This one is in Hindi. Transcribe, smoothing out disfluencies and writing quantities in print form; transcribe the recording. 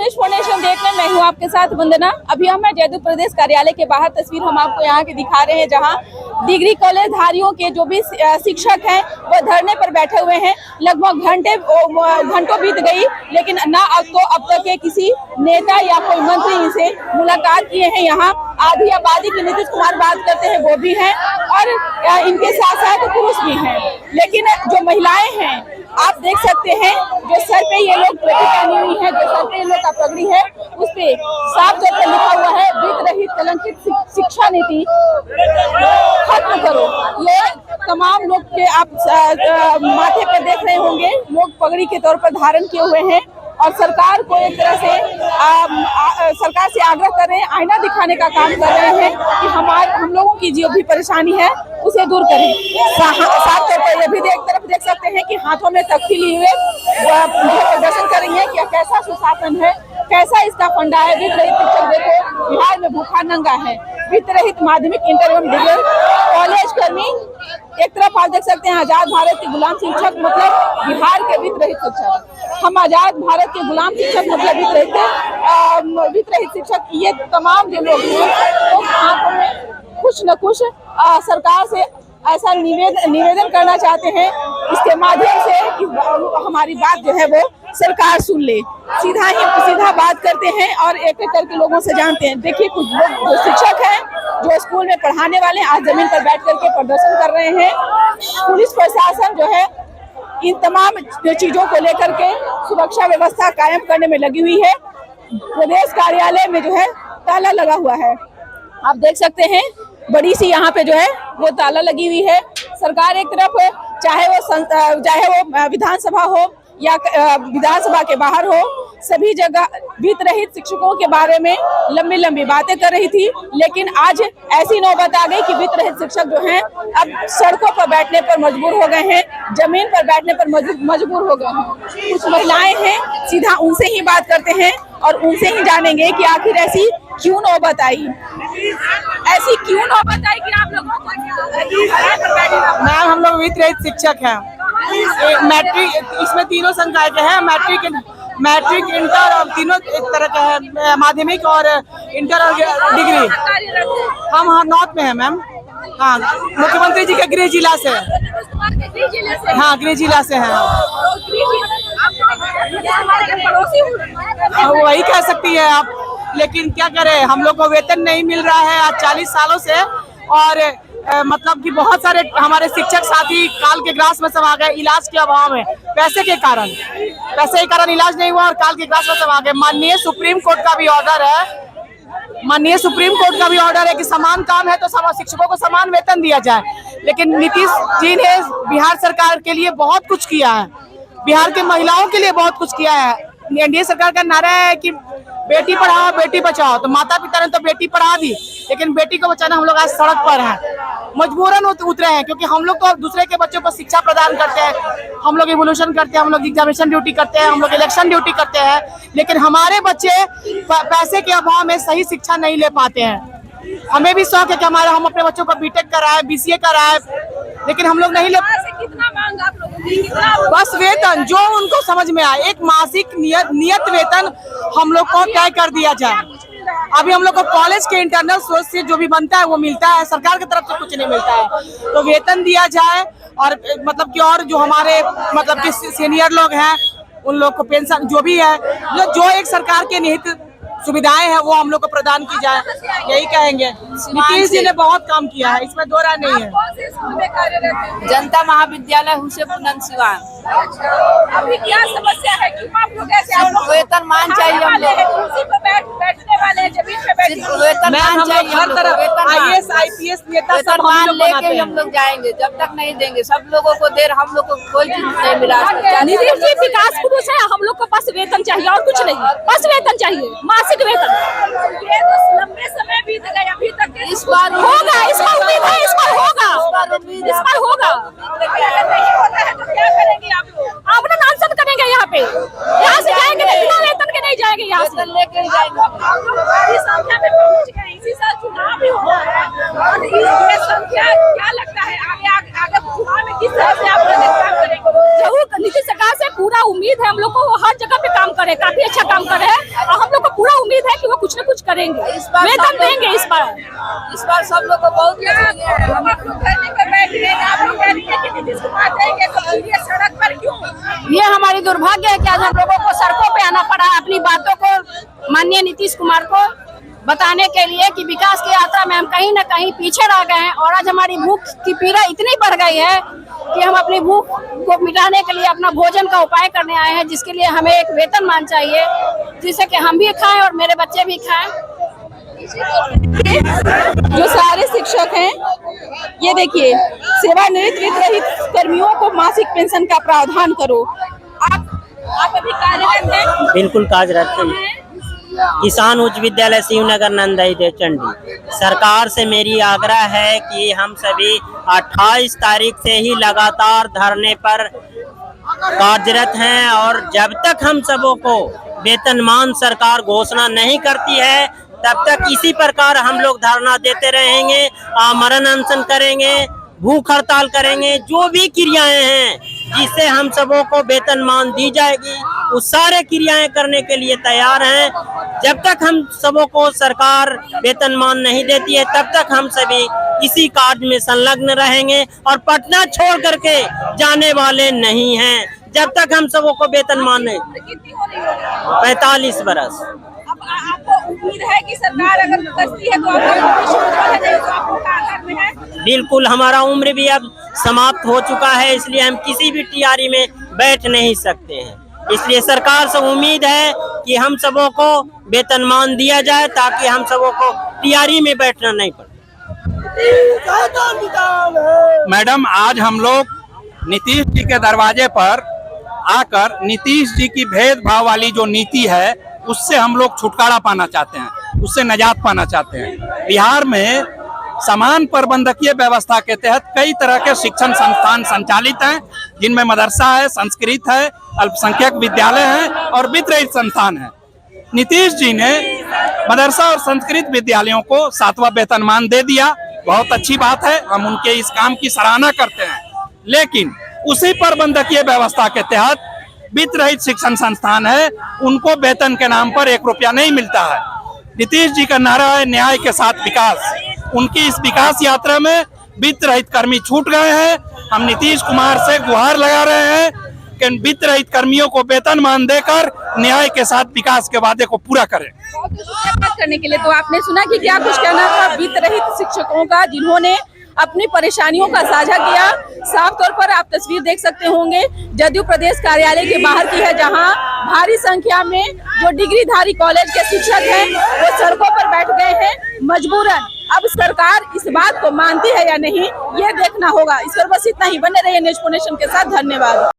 न्यूज़ फाउंडेशन देखने में हूँ आपके साथ वंदना। अभी हम जयदेव प्रदेश कार्यालय के बाहर तस्वीर हम आपको यहाँ की दिखा रहे हैं, जहाँ डिग्री कॉलेज धारियों के जो भी शिक्षक हैं वो धरने पर बैठे हुए हैं। लगभग घंटों बीत गई, लेकिन ना अब तक के किसी नेता या कोई मंत्री से मुलाकात किए हैं। यहाँ आधी आबादी की नीतीश कुमार बात करते हैं वो भी हैं, और इनके साथ साथ पुरुष भी हैं। लेकिन जो महिलाएं हैं आप देख सकते हैं, जो सर पे ये लोग टोपी पहनी हुई है, जो सर पे ये लोग का पगड़ी है, उस पे साफ तौर पर लिखा हुआ है वित्त रहित कलंकित शिक्षा नीति खत्म करो। ये तमाम लोग के आप माथे पर देख रहे होंगे, लोग पगड़ी के तौर पर धारण किए हुए हैं और सरकार को एक तरह से सरकार से आग्रह कर रहे हैं, आईना दिखाने का काम कर रहे हैं कि हम लोगों की जो भी परेशानी है उसे दूर करें। साफ तौर पर ये भी एक तरफ देख सकते हैं कि हाथों में तख्ती लिए हुए प्रदर्शन कर रही है कि कैसा सुशासन है, कैसा इसका फंडा है। वित्त रहित शिक्षक देखो बिहार में भूखा नंगा है। वित्त रहित माध्यमिक इंटर एवं डिग्री कॉलेज कर्मी, एक तरफ आप देख सकते हैं आजाद भारत के गुलाम शिक्षक मतलब बिहार के वित्त रहित शिक्षक। हम आजाद भारत के गुलाम शिक्षक मतलब वित्त रहित शिक्षक। ये तमाम जो लोग हैं तो हाथों में कुछ न कुछ सरकार से ऐसा निवेदन करना चाहते हैं, इसके माध्यम से कि हमारी बात जो है वो सरकार सुन ले। सीधा बात करते हैं और एक एक करके लोगों से जानते हैं। देखिए कुछ लोग जो शिक्षक हैं, जो स्कूल में पढ़ाने वाले आज जमीन पर बैठ करके प्रदर्शन कर रहे हैं। पुलिस प्रशासन जो है इन तमाम चीजों को लेकर के सुरक्षा व्यवस्था कायम करने में लगी हुई है। प्रदेश कार्यालय में जो है ताला लगा हुआ है, आप देख सकते हैं बड़ी सी यहाँ पे जो है वो ताला लगी हुई है। सरकार एक तरफ चाहे वो विधानसभा हो या विधानसभा के बाहर हो, सभी जगह वित्त रहित शिक्षकों के बारे में लंबी बातें कर रही थी। लेकिन आज ऐसी नौबत आ गई कि वित्त रहित शिक्षक जो हैं अब सड़कों पर बैठने पर मजबूर हो गए हैं, जमीन पर बैठने पर मजबूर हो गए हैं। कुछ महिलाएं हैं, सीधा उनसे ही बात करते हैं और उनसे ही जानेंगे कि आखिर ऐसी क्यों नौबत आई कि आप लोगों को मैम हम लोग वित्त रहित शिक्षक हैं। मैट्रिक इसमें तीनों संकाय के हैं, मैट्रिक इंटर और तीनों एक तरह का है, माध्यमिक और इंटर और डिग्री। हम नॉर्थ में हैं मैम। हाँ, मुख्यमंत्री जी के गृह जिला से। हाँ, गृह जिला से हैं। वही कह सकती है आप, लेकिन क्या करें, हम लोग को वेतन नहीं मिल रहा है आज 40 सालों से। और मतलब कि बहुत सारे हमारे शिक्षक साथी काल के ग्रास में सब आ गए इलाज के अभाव में। पैसे के कारण इलाज नहीं हुआ और काल के ग्रास में सब आ गए। माननीय सुप्रीम कोर्ट का भी ऑर्डर है कि समान काम है तो शिक्षकों को समान वेतन दिया जाए। लेकिन नीतीश जी ने बिहार सरकार के लिए बहुत कुछ किया है, बिहार के महिलाओं के लिए बहुत कुछ किया है। एनडीए सरकार का नारा है कि बेटी पढ़ाओ बेटी बचाओ, तो माता पिता ने तो बेटी पढ़ा दी, लेकिन बेटी को बचाना हम लोग आज सड़क पर हैं, मजबूरन उतरे हैं। क्योंकि हम लोग तो दूसरे के बच्चों को शिक्षा प्रदान करते हैं, हम लोग इवोल्यूशन करते हैं, हम लोग एग्जामिनेशन ड्यूटी करते हैं, हम लोग इलेक्शन ड्यूटी करते हैं, लेकिन हमारे बच्चे पैसे के अभाव में सही शिक्षा नहीं ले पाते हैं। हमें भी शौक है कि हम अपने बच्चों को बीटेक कराए, बीसीए कराए, लेकिन हम लोग नहीं ले। कितना मांग आप लोगों की? बस वेतन जो उनको समझ में आए, एक मासिक नियत वेतन हम लोग को तय कर दिया जाए। अभी हम लोग को कॉलेज के इंटरनल सोर्स से जो भी बनता है वो मिलता है, सरकार की तरफ से कुछ नहीं मिलता है। तो वेतन दिया जाए और मतलब कि और जो हमारे मतलब कि सीनियर लोग हैं उन लोग को पेंशन जो भी है, जो एक सरकार के निहित सुविधाएं हैं वो हम लोग को प्रदान की जाए, यही कहेंगे। नीतीश जी ने बहुत काम किया है, इसमें दो राय नहीं है। जनता महाविद्यालय हुसेपुर सिवान। अभी क्या समस्या है कि आप लोग ऐसे वेतन मान चाहिए, हम लोग कुर्सी पर बैठने वाले, जमीन पे बैठने वेतन मान चाहिए। हर तरफ आईएएस आईपीएस नेता सब मान लेके हम लोग जाएंगे, जब तक नहीं देंगे सब लोगों को देर, हम लोग को कोई चीज नहीं मिला। नीतीश जी विकास पुरुष है, हम लोग को बस वेतन चाहिए और कुछ नहीं, बस वेतन चाहिए, मासिक वेतन। ये तो लंबे समय बीत गए, अभी तक इस बार होगा, इसका उम्मीद है, इस बार होगा। तो क्या करेंगे आप लोग? आप ना नानसन करेंगे यहाँ पे, यहाँ से जाएंगे बिना वेतन के नहीं जाएंगे, यहाँ से लेके जाएंगे। आप लोग बड़ी संख्या में पहुँच गए, इसी साल चुनाव भी होना है और ये संख्या क्या लगता है आगे चुनाव में किस तरह से आप लोग काम करेंगे? जरूर नीतीश सरकार से पूरा उम्मीद है हम लोग को, वो हर जगह पे काम करे, काफी अच्छा काम करे है और उम्मीद है कि वो कुछ न कुछ करेंगे, वेतन देंगे इस बार सब लोग को बहुत हम आप लोग धरने पर बैठ गए, आप लोग कह रही हैं कि नीतीश कुमार देंगे तो ये सड़क पर क्यों? ये हमारी दुर्भाग्य है कि आज हम लोगों को सड़कों पे आना पड़ा अपनी बातों को माननीय नीतीश कुमार को बताने के लिए कि विकास की यात्रा में हम कहीं न कहीं पीछे रह गए हैं। और आज हमारी भूख की पीड़ा इतनी बढ़ गई है कि हम अपनी भूख को मिटाने के लिए अपना भोजन का उपाय करने आए हैं, जिसके लिए हमें एक वेतनमान चाहिए जिससे कि हम भी खाएं और मेरे बच्चे भी खाएं। जो सारे शिक्षक हैं, ये देखिए, सेवानिवृत्त वित्त कर्मियों को मासिक पेंशन का प्रावधान करो। आप अभी कार्यरत हैं? बिल्कुल कार्यरत हैं। किसान उच्च विद्यालय शिवनगर नंदई देवचंडी। सरकार से मेरी आग्रह है कि हम सभी 28 तारीख से ही लगातार धरने पर कार्यरत हैं और जब तक हम सबों को वेतनमान सरकार घोषणा नहीं करती है तब तक इसी प्रकार हम लोग धरना देते रहेंगे, आमरण अनशन करेंगे, भूख हड़ताल करेंगे। जो भी क्रियाएं हैं जिससे हम सबों को वेतनमान दी जाएगी उस सारे क्रियाएं करने के लिए तैयार हैं। जब तक हम सबों को सरकार वेतनमान नहीं देती है तब तक हम सभी इसी कार्य में संलग्न रहेंगे और पटना छोड़ करके जाने वाले नहीं हैं जब तक हम सबों को वेतनमान नहीं। 45 बरस। अब आपको उम्मीद है कि सरकार अगर करती है तो आपका आधार में है? बिल्कुल, हमारा उम्र भी अब समाप्त हो चुका है, इसलिए हम किसी भी टीआरई में बैठ नहीं सकते हैं। इसलिए सरकार से उम्मीद है कि हम सबों को वेतनमान दिया जाए ताकि हम सबों को टीआरई में बैठना नहीं पड़े। मैडम, आज हम लोग नीतीश जी के दरवाजे पर आकर नीतीश जी की भेदभाव वाली जो नीति है उससे हम लोग छुटकारा पाना चाहते हैं, उससे निजात पाना चाहते हैं। बिहार में समान प्रबंधकीय व्यवस्था के तहत कई तरह के शिक्षण संस्थान संचालित हैं, जिनमें मदरसा है, संस्कृत है, अल्पसंख्यक विद्यालय है और वित्त रहित संस्थान है। नीतीश जी ने मदरसा और संस्कृत विद्यालयों को 7वां वेतनमान दे दिया, बहुत अच्छी बात है, हम उनके इस काम की सराहना करते हैं। लेकिन उसी प्रबंधकीय व्यवस्था के तहत वित्त रहित शिक्षण संस्थान है, उनको वेतन के नाम पर 1 रुपया नहीं मिलता है। नीतीश जी का नारा है न्याय के साथ विकास। उनकी इस विकास यात्रा में वित्त रहित कर्मी छूट गए हैं। हम नीतीश कुमार से गुहार लगा रहे हैं कि वित्त रहित कर्मियों को वेतनमान देकर न्याय के साथ विकास के वादे को पूरा करें। बात करने के लिए तो आपने सुना कि क्या कुछ कहना था वित्त रहित शिक्षकों का, जिन्होंने अपनी परेशानियों का साझा किया। साफ तौर पर आप तस्वीर देख सकते होंगे, जदयू प्रदेश कार्यालय के बाहर की है, जहां भारी संख्या में जो डिग्रीधारी कॉलेज के शिक्षक हैं वो सड़कों पर बैठ गए हैं मजबूरन। अब सरकार इस बात को मानती है या नहीं, ये देखना होगा। इस पर बस इतना ही। बने रहिए न्यूज़ नेशन के साथ। धन्यवाद।